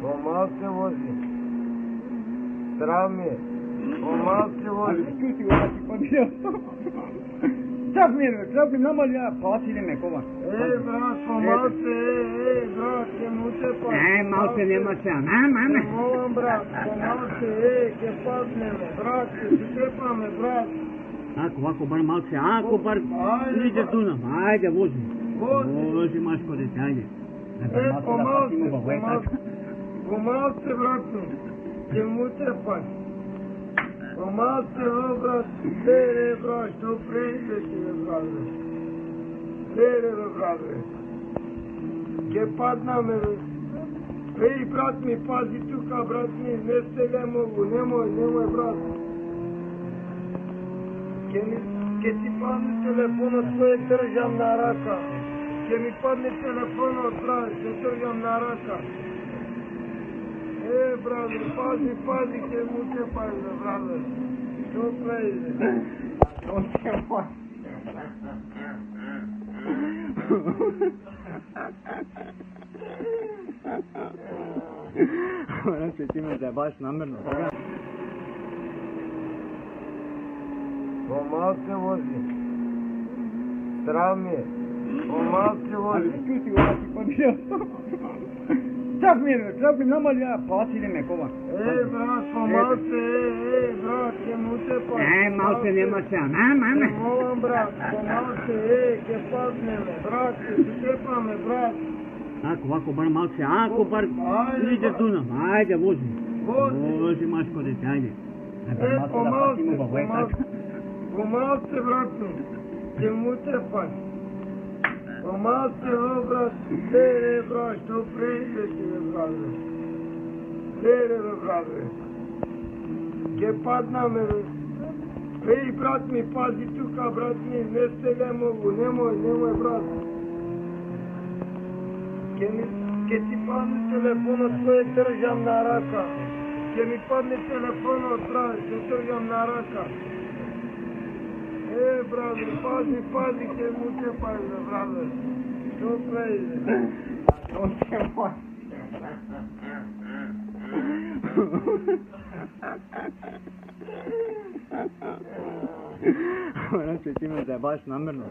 Помал се вози. Страв ми е. Помал се вози. Чути го, да ти побил. Чак ми намали, плати ли ме, кома? Брат, помал се, брат, ке му се па. Малце нема се, Молам, брат, помал се, ке паднеме, брат, ке се трепаме, брат. Ако бар малце, бар иде Дунав, ајде, вози. Вози, машко дете, ајде. Помал се, брат, ке му се па. Помал се, брат, брат, што прејде си, брат. Брат, ке паднаме, Ей, брат ми, пази тука, брат ми, не стеле могу, немој, брат. Ке ти падне телефонот, кој држам на рака. Ке ми падне телефонот, брат, ке држам на рака. Брат, пази, ке му се пази, брат. Што прејде? Znači ti me zajebaš namjerno. Помал се вози. Страв ми е. Помал се вози. Чути го, да ти побил. Чак ми намали, плати ли ме, кома? Брат, помал се, брат, ке му се па. Малце нема се, Молам, брат, помал се, ке паднеме, брат, ке се трепаме, брат. Ако бар малце, бар иде Дунав, ајде, вози. Вози, машко дете, ајде. Помал се, брат, ке му се па. Помал се, брат, брат, што прејде си, брат. Брат, ке паднаме, Ей, брат ми, пази тука, брат ми, не стеле могу, немој, брат. Ке ти падне телефонот, кој држам на рака. Ке ми падне телефонот, брат, ке држам на рака. Брат, пази, ке му се пази, брат. Што прејде? Znači ti me zajebaš namjerno.